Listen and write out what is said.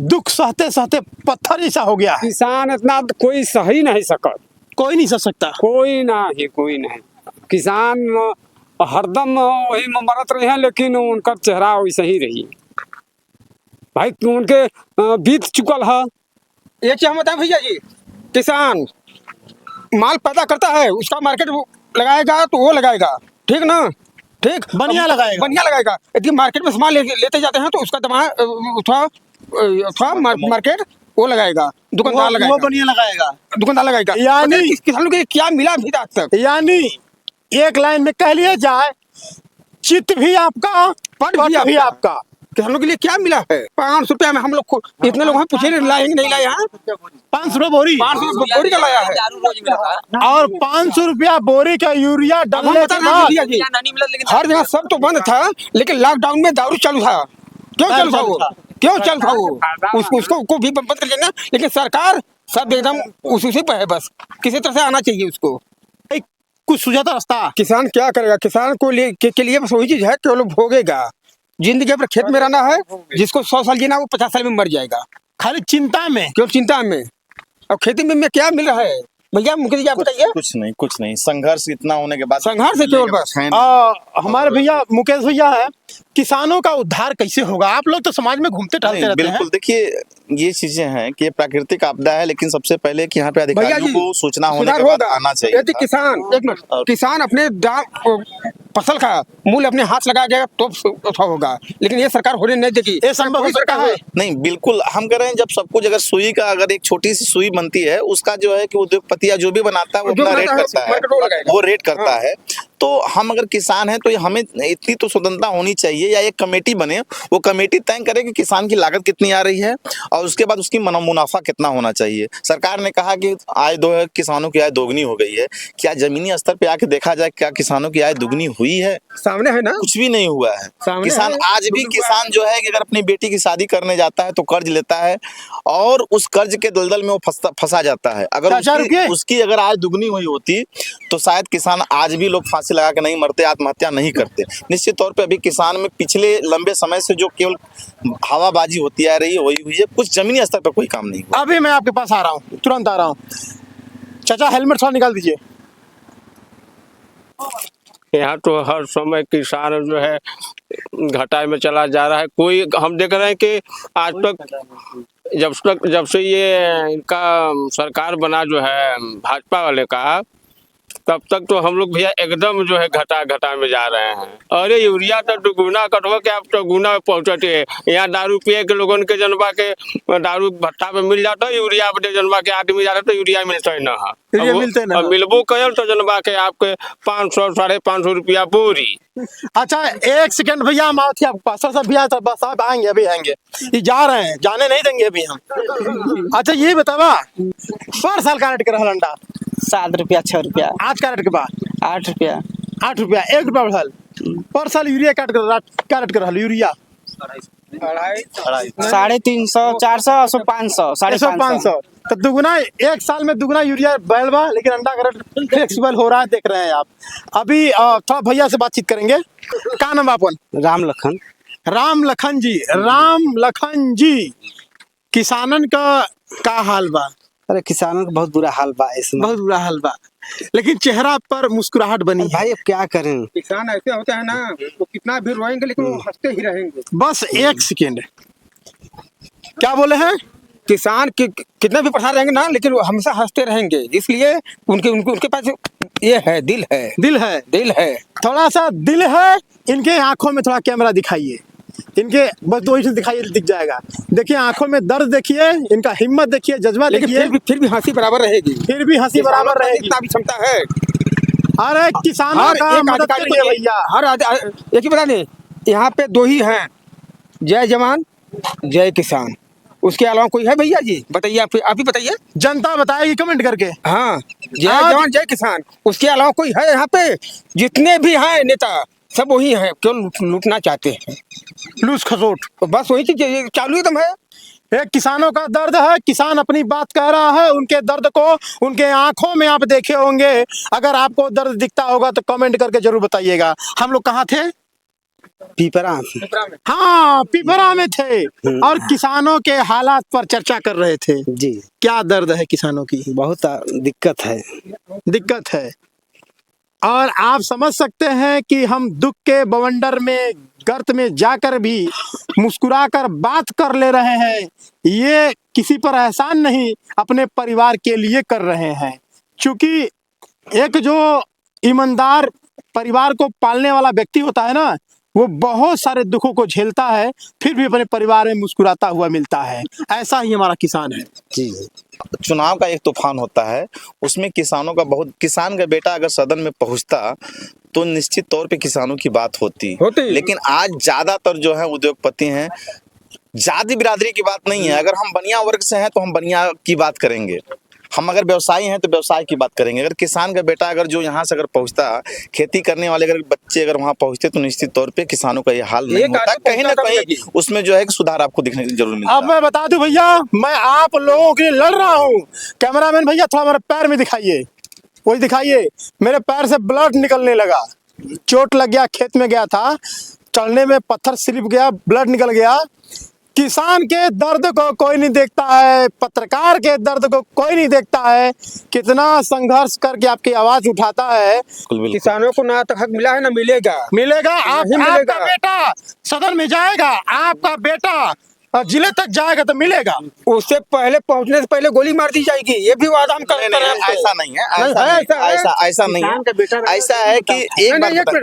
दुख सहते सहते पत्थर जैसा हो गया है। किसान इतना कोई सही नहीं सकत, कोई नहीं सह सकता। कोई नहीं। किसान हरदम वही में मरत रहे हैं, लेकिन उनका चेहरा वैसे ही रही भाई, उनके बीत चुकल है। एक चीज हम बताएं भैया जी, किसान माल पैदा करता है, उसका मार्केट लगाएगा तो वो लगाएगा, ठीक ना, ठीक बढ़िया लगाएगा। बढ़िया लगाएगा। यदि मार्केट में सामान लेते जाते हैं तो उसका थोड़ा मार्केट वो लगाएगा, दुकानदार लगाएगा, वो बढ़िया लगाएगा, दुकानदार लगाएगा। यानी किसानों को क्या मिला अभी तक? यानी एक लाइन में कह लिया जाए, चित्त भी आपका, पट भी आपका। किसानों के लिए क्या मिला है? 500 रुपया में हम लोग को इतने लोग हैं, पूछे लाएंगे नहीं लाए हैं? 500 रुपया बोरी, 500 रुपया बोरी का लाया है, और 500 रुपया बोरी का यूरिया डालने के बाद हर जगह सब तो बंद था, लेकिन लॉकडाउन में दारू चालू था। क्यों चालू था वो? क्यों चालू था वो? उसको भी बंद कर देना, लेकिन सरकार सब एकदम उसी पे है, बस किसी तरह से आना चाहिए उसको। कुछ सुझाता रास्ता। किसान क्या करेगा? किसान को के लिए बस वही चीज है कि वो लोग भोगेगा, जिंदगी अपने खेत में रहना है। जिसको 100 साल जीना वो 50 साल में मर जाएगा, खाली चिंता में, क्यों चिंता में। अब खेती में क्या मिल रहा है भैया? मुकेश जी आप बताइए। कुछ नहीं, संघर्ष इतना होने के बाद संघर्ष है केवल बस। हमारे भैया मुकेश भैया है, किसानों का उद्धार कैसे होगा? आप लोग तो समाज में घूमते टहलते रहते हैं। बिल्कुल, देखिए ये चीजें हैं कि ये प्राकृतिक आपदा है, लेकिन सबसे पहले कि यहाँ पे अधिकारियों को सूचना होने के बाद आना चाहिए। यदि किसान एक मिनट, किसान अपने फसल का मूल्य अपने हाथ लगा गया तो होगा, लेकिन ये सरकार होने नहीं देगी। ये संभव हो सकता है नहीं, बिल्कुल हम कह रहे हैं, जब सब कुछ अगर सुई का अगर एक छोटी सी सुई बनती है, उसका जो है कि उद्योगपति या जो भी बनाता है वो अपना रेट करता है, वो रेट करता है। तो हम अगर किसान हैं तो हमें इतनी तो स्वतंत्रता होनी चाहिए, या एक कमेटी बने, वो कमेटी तय करे कि किसान की लागत कितनी आ रही है और उसके बाद उसकी मुनाफा कितना होना चाहिए। सरकार ने कहा कि किसानों की आय दोगुनी हो गई है, क्या जमीनी स्तर पे आके देखा जाए क्या किसानों की आय दुगनी हुई है? सामने है ना, कुछ भी नहीं हुआ है। किसान आज भी किसान जो है कि अगर अपनी बेटी की शादी करने जाता है तो कर्ज लेता है और उस कर्ज के दलदल में वो फंसा जाता है। अगर उसकी अगर आय दुगनी हुई होती तो शायद किसान आज भी लोग फांसी लगा के नहीं मरते, आत्महत्या नहीं करते। निश्चित तौर पे अभी किसान में पिछले लंबे समय से जो केवल हवाबाजी होती आ रही है वही हुई है, कुछ जमीनी स्तर पर कोई काम नहीं हुआ। अभी मैं आपके पास आ रहा हूँ, तुरंत आ रहा हूँ। चाचा हेलमेट थोड़ा निकाल दीजिए। यहाँ तो हर समय किसान जो है घाटा में चला जा रहा है। कोई हम देख रहे हैं कि आज तक जब से ये इनका सरकार बना जो है भाजपा वाले का, तब तक तो हम लोग भैया एकदम जो है घटा में जा रहे हैं। अरे यूरिया तो दुगुना कटवा के आप तो गुना पहुँचते हैं। यहाँ दारू पिए के लोगों के जनवा के दारू भट्टा पे मिल जाता है, यूरिया पे जनवा के आदमी जा रहे तो यूरिया मिलता ही ना है। मिलबो कल तो जनवा के आपके 500 550 रुपया बोरी। अच्छा एक सेकंड भैया, हम आओ थे आपके पास। सर भैया बस आप आएंगे, अभी आएंगे, ये जा रहे हैं, जाने नहीं देंगे अभी हम। अच्छा ये बतावा, पर साल का रेट कर रहा अंडा 7 रुपया 6 रुपया, आज का रेट के बाद 8 रुपया 8 रुपया 1 रुपया बढ़ल। पर साल यूरिया का रेट कर रहा यूरिया 350 400 500 500 तो दुगुना, एक साल में दुगुना यूरिया बढ़ा, लेकिन अंडा का रेट फ्लेक्सिबल हो रहा है, देख रहे हैं आप। अभी थोड़ा भैया से बातचीत करेंगे। क्या नाम अपन? राम लखन जी। राम लखन जी, किसानन का हाल बा? अरे किसानों का बहुत बुरा हाल बा इसमें, बहुत बुरा हाल बा, लेकिन चेहरा पर मुस्कुराहट बनी है। भाई अब क्या करें, किसान ऐसे होते हैं ना, वो कितना भी रोएंगे लेकिन वो हंसते ही रहेंगे। बस एक सेकेंड, क्या बोले हैं? किसान कितना भी परेशान रहेंगे ना, लेकिन वो हमेशा हंसते रहेंगे, इसलिए उनके पास ये है, दिल है। थोड़ा सा दिल है। इनके आंखों में थोड़ा कैमरा दिखाइए, इनके बस 2 ही दिखाइए, दिख जाएगा। देखिए आंखों में दर्द देखिए, इनका हिम्मत देखिए, जज्बा देखिए। फिर भी हंसी बराबर रहेगी, इतना भी क्षमता है। अरे किसानों का मदद करिए भैया। एक ही बता दें, यहाँ पे 2 ही हैं, जय जवान जय किसान। उसके अलावा कोई है भैया जी? बताइए, आप ही बताइए। जनता बताएगी कमेंट करके। हाँ, जय जवान जय किसान, उसके अलावा कोई है यहाँ पे? जितने भी हैं नेता सब वही है, क्यों लूटना चाहते हैं, लूस खसोट, बस वही चीज चालू एकदम है। एक किसानों का दर्द है, किसान अपनी बात कह रहा है, उनके दर्द को उनके आंखों में आप देखे होंगे। अगर आपको दर्द दिखता होगा तो कमेंट करके जरूर बताइएगा। हम लोग कहाँ थे? पीपरा हाँ, पिपरा में थे और किसानों के हालात पर चर्चा कर रहे थे। जी, क्या दर्द है किसानों की, बहुत दिक्कत है। दिक्कत है। और आप समझ सकते हैं कि हम दुख के बवंडर में, गर्त में जाकर भी मुस्कुराकर बात कर ले रहे हैं। ये किसी पर एहसान नहीं, अपने परिवार के लिए कर रहे हैं। क्योंकि एक जो ईमानदार परिवार को पालने वाला व्यक्ति होता है ना, वो बहुत सारे दुखों को झेलता है, फिर भी अपने परिवार में मुस्कुराता हुआ मिलता है। ऐसा ही हमारा किसान है। जी, चुनाव का एक तूफान होता है, उसमें किसानों का बहुत, किसान का बेटा अगर सदन में पहुंचता तो निश्चित तौर पे किसानों की बात होती। लेकिन आज ज्यादातर जो है उद्योगपति हैं, जाति बिरादरी की बात नहीं है। अगर हम बनिया वर्ग से हैं तो हम बनिया की बात करेंगे, हम अगर व्यवसायी हैं तो व्यवसाय की बात करेंगे। अगर किसान का बेटा अगर जो यहाँ से अगर पहुंचता, खेती करने वाले अगर बच्चे अगर वहाँ पहुंचते तो निश्चित तौर पे किसानों का ये हाल नहीं होता। कहीं ना कहीं उसमें जो है सुधार आपको दिखने की जरूर मिलता है। अब मैं बता दूं भैया, मैं आप लोगों के लिए लड़ रहा हूँ। कैमरामैन भैया थोड़ा मेरे पैर में दिखाइए, वही दिखाइए। मेरे पैर से ब्लड निकलने लगा, चोट लग गया, खेत में गया था, चलने में पत्थर स्लिप गया, ब्लड निकल गया। किसान के दर्द को कोई नहीं देखता है, पत्रकार के दर्द को कोई नहीं देखता है। कितना संघर्ष करके आपकी आवाज उठाता है। किसानों को ना तक हक मिला है ना मिलेगा। मिलेगा। नहीं मिलेगा। आपका बेटा सदन में जाएगा, आपका बेटा जिले तक जाएगा तो मिलेगा। उससे पहले पहुंचने से पहले गोली मार दी जाएगी, ये भी वादा हम करते हैं। ऐसा नहीं है, ऐसा ऐसा नहीं है। ऐसा है कि एक बात